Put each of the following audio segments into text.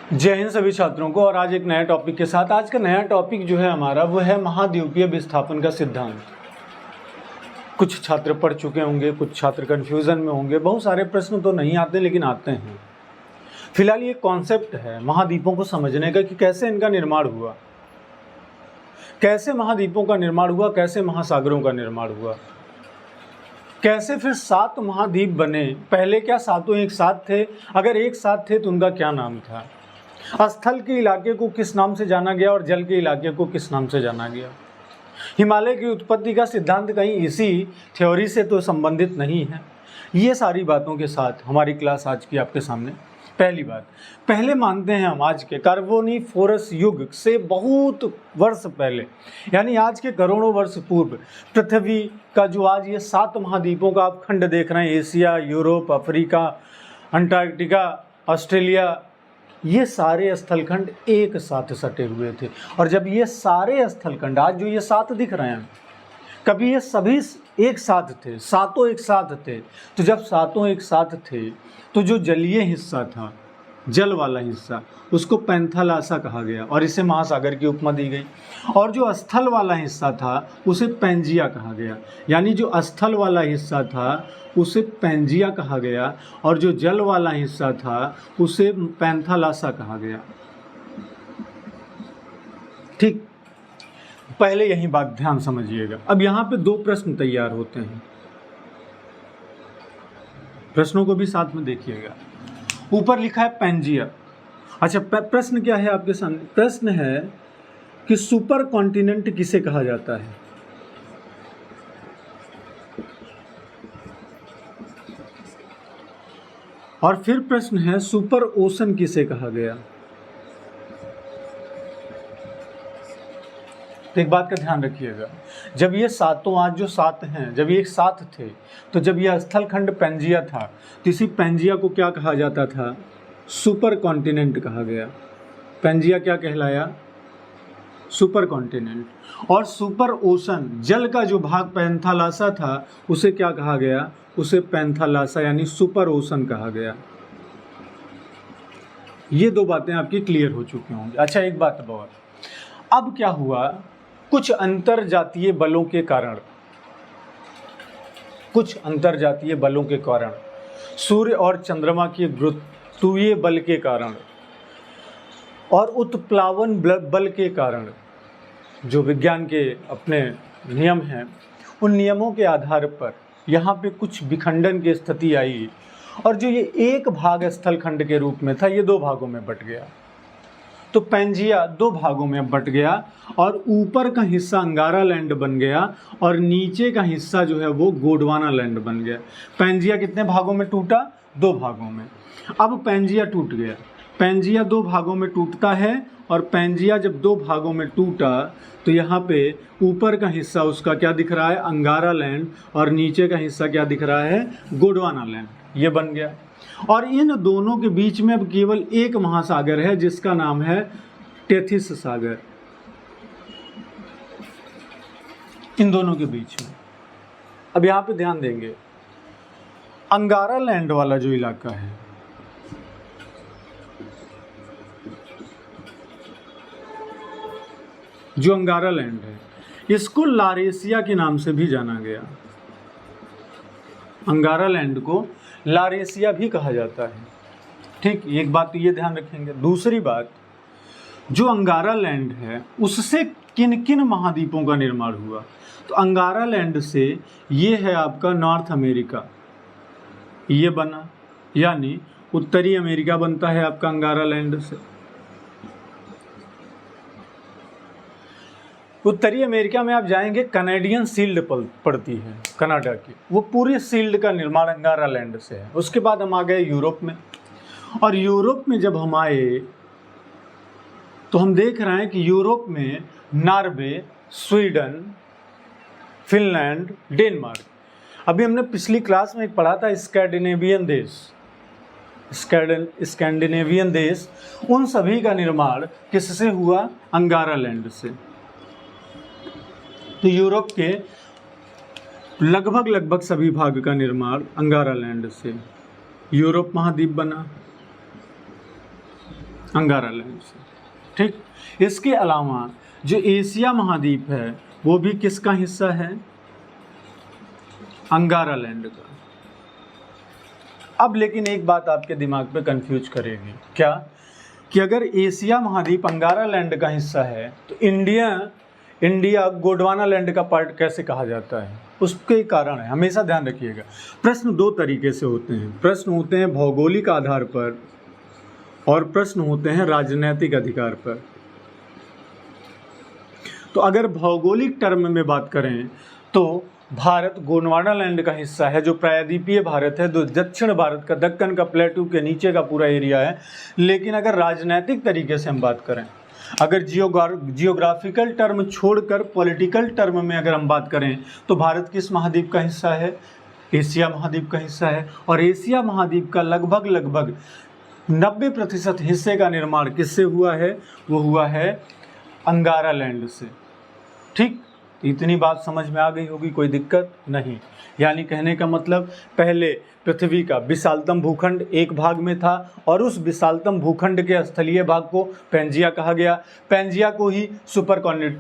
जय हिंद सभी छात्रों को। और आज एक नया टॉपिक के साथ। आज का नया टॉपिक जो है हमारा वो है महाद्वीपीय विस्थापन का सिद्धांत। कुछ छात्र पढ़ चुके होंगे, कुछ छात्र कंफ्यूजन में होंगे, बहुत सारे प्रश्न तो नहीं आते लेकिन आते हैं। फिलहाल ये कॉन्सेप्ट है महाद्वीपों को समझने का कि कैसे इनका निर्माण हुआ, कैसे महाद्वीपों का निर्माण हुआ, कैसे महासागरों का निर्माण हुआ, कैसे फिर 7 महाद्वीप बने। पहले क्या सातों एक साथ थे? अगर एक साथ थे तो उनका क्या नाम था? स्थल के इलाके को किस नाम से जाना गया और जल के इलाके को किस नाम से जाना गया? हिमालय की उत्पत्ति का सिद्धांत कहीं इसी थ्योरी से तो संबंधित नहीं है। ये सारी बातों के साथ हमारी क्लास आज की आपके सामने। पहली बात, पहले मानते हैं हम आज के कार्बोनिफोरस युग से बहुत वर्ष पहले, यानी आज के करोड़ों वर्ष पूर्व, पृथ्वी का जो आज ये 7 महाद्वीपों का आप खंड देख रहे हैं, Asia, Europe, Africa, Antarctica, Australia, ये सारे स्थलखंड एक साथ सटे हुए थे। और जब ये सारे स्थलखंड आज जो ये 7 दिख रहे हैं, कभी ये सभी एक साथ थे, सातों एक साथ थे। तो जब सातों एक साथ थे तो जो जलीय हिस्सा था, जल वाला हिस्सा, उसको पैंथालासा कहा गया और इसे महासागर की उपमा दी गई। और जो स्थल वाला हिस्सा था उसे पैंजिया कहा गया, यानी जो स्थल वाला हिस्सा था उसे पैंजिया कहा गया और जो जल वाला हिस्सा था उसे पैंथालासा कहा गया। ठीक, पहले यही बात ध्यान समझिएगा। अब यहाँ पे 2 प्रश्न तैयार होते हैं, प्रश्नों को भी साथ में देखिएगा। ऊपर लिखा है पैंजिया। अच्छा, प्रश्न क्या है आपके सामने? प्रश्न है कि सुपर कॉन्टिनेंट किसे कहा जाता है? और फिर प्रश्न है सुपर ओशन किसे कहा गया? तो एक बात का ध्यान रखिएगा, जब ये सातों आज जो 7 हैं, जब ये एक साथ थे, तो जब यह स्थलखंड पैंजिया था तो इसी पैंजिया को क्या कहा जाता था? सुपर कॉन्टिनेंट कहा गया। पैंजिया क्या कहलाया? Super continent. और सुपर ओशन, जल का जो भाग पैंथालासा था, उसे क्या कहा गया? उसे पैंथालासा यानी सुपर ओशन कहा गया। ये 2 बातें आपकी क्लियर हो चुकी होंगी। अच्छा, एक बात और, अब क्या हुआ? कुछ अंतरजातीय बलों के कारण, सूर्य और चंद्रमा के गुरुत्वीय बल के कारण और उत्प्लावन बल के कारण, जो विज्ञान के अपने नियम हैं, उन नियमों के आधार पर यहाँ पे कुछ विखंडन की स्थिति आई और जो ये एक भाग स्थलखंड के रूप में था, ये 2 भागों में बट गया। तो पैंजिया 2 भागों में बट गया और ऊपर का हिस्सा अंगारा लैंड बन गया और नीचे का हिस्सा जो है वो गोंडवाना लैंड बन गया। पैंजिया कितने भागों में टूटा? 2 भागों में। अब पैंजिया टूट गया। पैंजिया 2 भागों में टूटता है और पैंजिया जब 2 भागों में टूटा तो यहाँ पे ऊपर का हिस्सा उसका क्या दिख रहा है? अंगारा लैंड, और नीचे का हिस्सा क्या दिख रहा है? गोंडवाना लैंड। ये बन गया। और इन दोनों के बीच में अब केवल एक महासागर है जिसका नाम है टेथिस सागर। इन दोनों के बीच में अब यहाँ पे ध्यान देंगे, अंगारा लैंड वाला जो इलाका है, जो अंगारा लैंड है, इसको लारेशिया के नाम से भी जाना गया। अंगारा लैंड को लारेशिया भी कहा जाता है। ठीक, एक बात तो ये ध्यान रखेंगे। दूसरी बात, जो अंगारा लैंड है उससे किन किन महाद्वीपों का निर्माण हुआ? तो अंगारा लैंड से ये है आपका नॉर्थ अमेरिका, ये बना, यानी उत्तरी अमेरिका बनता है आपका अंगारा लैंड से। उत्तरी अमेरिका में आप जाएंगे, कनेडियन शील्ड पड़ती है कनाडा की, वो पूरी शील्ड का निर्माण अंगारा लैंड से है। उसके बाद हम आ गए यूरोप में, और यूरोप में जब हम आए तो हम देख रहे हैं कि यूरोप में नॉर्वे, स्वीडन, फिनलैंड, डेनमार्क, अभी हमने पिछली क्लास में एक पढ़ा था स्कैंडिनेवियन देश, उन सभी का निर्माण किससे हुआ? अंगारा लैंड से। तो यूरोप के लगभग सभी भाग का निर्माण अंगारा लैंड से। यूरोप महाद्वीप बना, अंगारा लैंड से। ठीक, इसके अलावा जो एशिया महाद्वीप है वो भी किसका हिस्सा है? अंगारा लैंड का। अब लेकिन एक बात आपके दिमाग पे कंफ्यूज करेगी, क्या कि अगर एशिया महाद्वीप अंगारा लैंड का हिस्सा है तो इंडिया गोंडवाना लैंड का पार्ट कैसे कहा जाता है? उसके कारण है, हमेशा ध्यान रखिएगा। प्रश्न दो तरीके से होते हैं, प्रश्न होते हैं भौगोलिक आधार पर और प्रश्न होते हैं राजनीतिक अधिकार पर। तो अगर भौगोलिक टर्म में बात करें तो भारत गोंडवाना लैंड का हिस्सा है, जो प्रायद्वीपीय भारत है, जो दक्षिण भारत का दक्कन का प्लेटू के नीचे का पूरा एरिया है। लेकिन अगर राजनीतिक तरीके से हम बात करें, अगर जियोग्राफिकल टर्म छोड़कर पॉलिटिकल टर्म में अगर हम बात करें तो भारत किस महाद्वीप का हिस्सा है? एशिया महाद्वीप का हिस्सा है। और एशिया महाद्वीप का लगभग 90% हिस्से का निर्माण किससे हुआ है? वो हुआ है अंगारा लैंड से। ठीक, इतनी बात समझ में आ गई होगी, कोई दिक्कत नहीं। यानी कहने का मतलब, पहले पृथ्वी का विशालतम भूखंड एक भाग में था और उस विशालतम भूखंड के स्थलीय भाग को पैंजिया कहा गया, पैंजिया को ही सुपर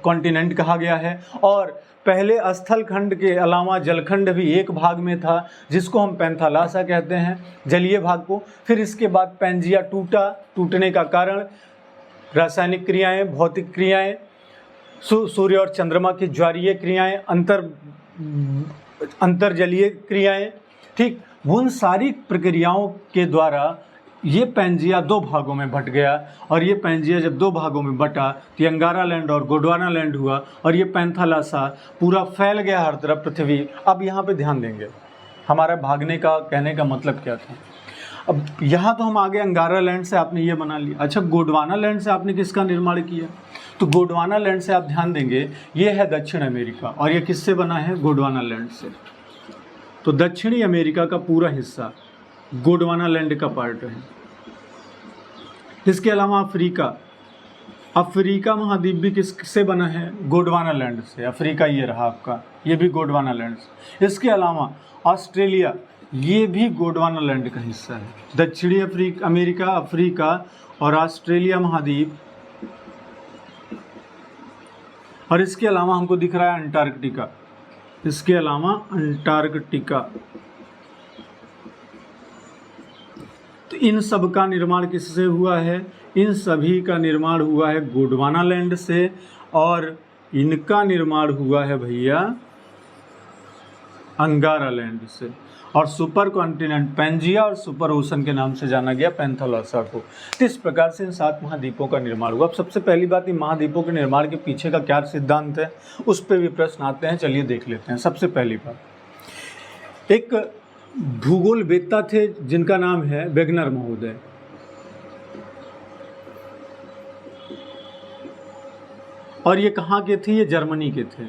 कॉन्टिनेंट कहा गया है। और पहले स्थल खंड के अलावा जलखंड भी एक भाग में था जिसको हम पैंथालासा कहते हैं, जलीय भाग को। फिर इसके बाद पैंजिया टूटने का कारण रासायनिक क्रियाएं, भौतिक क्रियाएं, सूर्य और चंद्रमा की ज्वारीय क्रियाएं, अंतर्जलीय क्रियाएं। ठीक, उन सारी प्रक्रियाओं के द्वारा ये पैंजिया दो भागों में बट गया। और ये पैंजिया जब दो भागों में बटा तो अंगारा लैंड और गोंडवाना लैंड हुआ और ये पैंथालासा पूरा फैल गया हर तरफ पृथ्वी। अब यहाँ पे ध्यान देंगे, हमारा भागने का कहने का मतलब क्या था। अब यहाँ तो हम आगे अंगारा लैंड से आपने ये बना लिया। अच्छा, गोंडवाना लैंड से आपने किसका निर्माण किया? तो गोंडवाना लैंड से आप ध्यान देंगे, ये है दक्षिण अमेरिका और ये किससे बना है? गोंडवाना लैंड से। तो दक्षिणी अमेरिका का पूरा हिस्सा गोंडवाना लैंड का पार्ट है। इसके अलावा अफ्रीका महाद्वीप भी किससे बना है? गोंडवाना लैंड से। अफ्रीका ये रहा आपका, ये भी गोंडवाना लैंड से। इसके अलावा ऑस्ट्रेलिया, ये भी गोंडवाना लैंड का हिस्सा है। दक्षिणी अमेरिका, अफ्रीका और ऑस्ट्रेलिया महाद्वीप। और इसके अलावा हमको दिख रहा है अंटार्कटिका, इसके अलावा अंटार्कटिका। तो इन सब का निर्माण किससे हुआ है? इन सभी का निर्माण हुआ है गोंडवाना लैंड से और इनका निर्माण हुआ है भैया अंगारा लैंड से। और सुपर कॉन्टिनेंट पैंजिया और सुपर ओशन के नाम से जाना गया पैंथालासा को। तो इस प्रकार से इन 7 महाद्वीपों का निर्माण हुआ। अब सबसे पहली बात, इन महाद्वीपों के निर्माण के पीछे का क्या सिद्धांत है, उस पर भी प्रश्न आते हैं। चलिए देख लेते हैं। सबसे पहली बात, एक भूगोलवेत्ता थे जिनका नाम है वेगनर महोदय। और ये कहाँ के थे? ये जर्मनी के थे।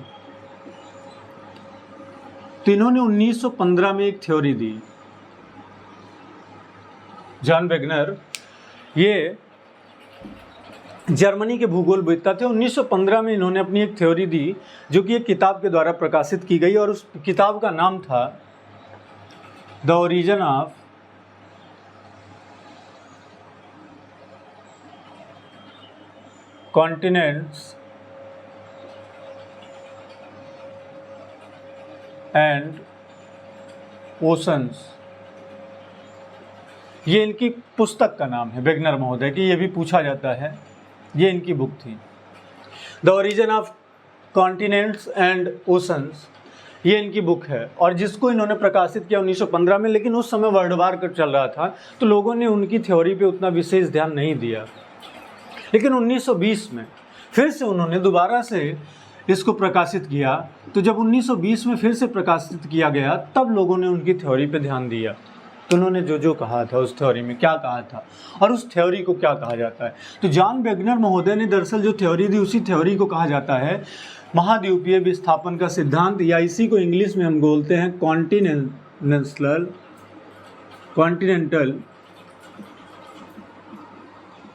तो इन्होंने 1915 में एक थ्योरी दी। जॉन वेगनर ये जर्मनी के भूगोलवेत्ता थे। 1915 में इन्होंने अपनी एक थ्योरी दी जो कि एक किताब के द्वारा प्रकाशित की गई और उस किताब का नाम था the origin of continents and oceans. ये इनकी पुस्तक का नाम है, वेगनर महोदय की। ये भी पूछा जाता है, ये इनकी बुक थी the origin of continents and oceans. ये इनकी बुक है और जिसको इन्होंने प्रकाशित किया 1915 में। लेकिन उस समय वर्ल्ड वार चल रहा था तो लोगों ने उनकी थ्योरी पे उतना विशेष ध्यान नहीं दिया। लेकिन 1920 में फिर से उन्होंने दोबारा से इसको प्रकाशित किया। तो जब 1920 में फिर से प्रकाशित किया गया तब लोगों ने उनकी थ्योरी पे ध्यान दिया। तो उन्होंने जो कहा था उस थ्योरी में क्या कहा था और उस थ्योरी को क्या कहा जाता है। तो जॉन वेगनर महोदय ने दरअसल जो थ्योरी दी उसी थ्योरी को कहा जाता है महाद्वीपीय विस्थापन का सिद्धांत, या इसी को इंग्लिश में हम बोलते हैं continental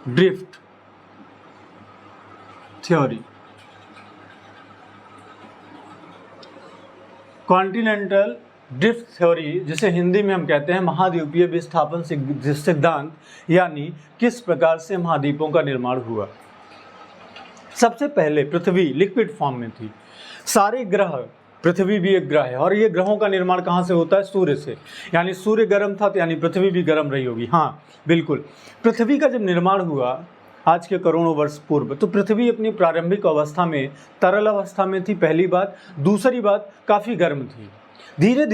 drift theory. Continental drift theory, जिसे हिंदी में हम कहते हैं महाद्वीपीय विस्थापन सिद्धांत, यानी किस प्रकार से महाद्वीपों का निर्माण हुआ। सबसे पहले पृथ्वी लिक्विड फॉर्म में थी। सारे ग्रह, पृथ्वी भी एक ग्रह है, और ये ग्रहों का निर्माण कहाँ से होता है? सूर्य से। यानी सूर्य गर्म था तो यानी पृथ्वी भी गर्म रही होगी। हाँ बिल्कुल, पृथ्वी का जब निर्माण हुआ आज के करोड़ों वर्ष पूर्व, तो पृथ्वी अपनी प्रारंभिक अवस्था में तरल अवस्था में थी, पहली बात। दूसरी बात, काफ़ी गर्म थी। धीरे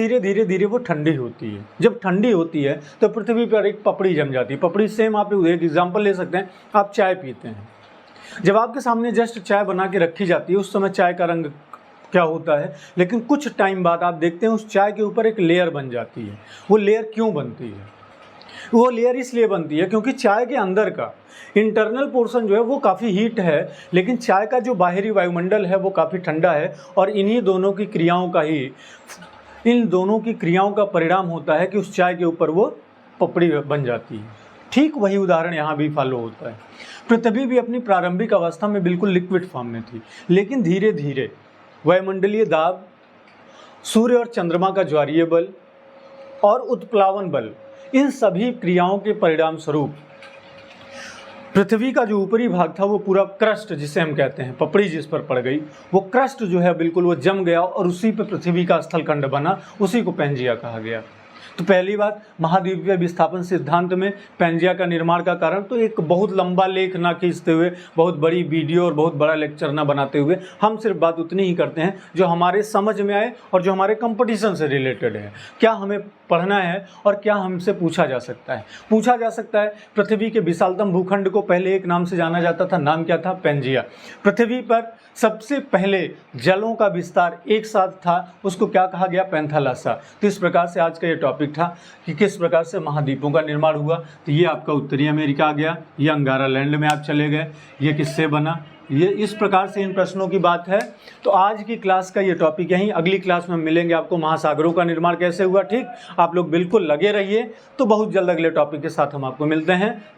धीरे वो ठंडी होती है। जब ठंडी होती है तो पृथ्वी पर एक पपड़ी जम जाती है। पपड़ी सेम, आप एक एग्जाम्पल ले सकते हैं, आप चाय पीते हैं, जब आपके सामने जस्ट चाय बना के रखी जाती है उस समय चाय का रंग क्या होता है, लेकिन कुछ टाइम बाद आप देखते हैं उस चाय के ऊपर एक लेयर बन जाती है। वो लेयर क्यों बनती है? वो लेयर इसलिए बनती है क्योंकि चाय के अंदर का इंटरनल पोर्शन जो है वो काफ़ी हीट है, लेकिन चाय का जो बाहरी वायुमंडल है वो काफ़ी ठंडा है, और इन दोनों की क्रियाओं का परिणाम होता है कि उस चाय के ऊपर वो पपड़ी बन जाती है। ठीक वही उदाहरण यहाँ भी फॉलो होता है। पृथ्वी भी अपनी प्रारंभिक अवस्था में बिल्कुल लिक्विड फॉर्म में थी, लेकिन धीरे धीरे वायुमंडलीय दाब, सूर्य और चंद्रमा का ज्वारीय बल और उत्प्लावन बल, इन सभी क्रियाओं के परिणाम स्वरूप पृथ्वी का जो ऊपरी भाग था वो पूरा क्रस्ट, जिसे हम कहते हैं पपड़ी जिस पर पड़ गई, वो क्रस्ट जो है बिल्कुल वो जम गया और उसी पे पृथ्वी का स्थलखंड बना, उसी को पैंजिया कहा गया। तो पहली बात, महाद्वीपीय विस्थापन सिद्धांत में पैंजिया का निर्माण का कारण, तो एक बहुत लंबा लेख ना खींचते हुए, बहुत बड़ी वीडियो और बहुत बड़ा लेक्चर ना बनाते हुए, हम सिर्फ बात उतनी ही करते हैं जो हमारे समझ में आए और जो हमारे कंपटीशन से रिलेटेड है। क्या हमें पढ़ना है और क्या हमसे पूछा जा सकता है। पूछा जा सकता है, पृथ्वी के विशालतम भूखंड को पहले एक नाम से जाना जाता था, नाम क्या था? पैंजिया। पृथ्वी पर सबसे पहले जलों का विस्तार एक साथ था, उसको क्या कहा गया? पैंथालासा। तो इस प्रकार से आज का ये टॉपिक था कि किस प्रकार से महाद्वीपों का निर्माण हुआ। तो ये आपका उत्तरी अमेरिका आ गया, ये अंगारा लैंड में आप चले गए, ये किससे बना, ये इस प्रकार से इन प्रश्नों की बात है। तो आज की क्लास का ये टॉपिक यहीं, अगली क्लास में मिलेंगे आपको महासागरों का निर्माण कैसे हुआ। ठीक, आप लोग बिल्कुल लगे रहिए। तो बहुत जल्द अगले टॉपिक के साथ हम आपको मिलते हैं।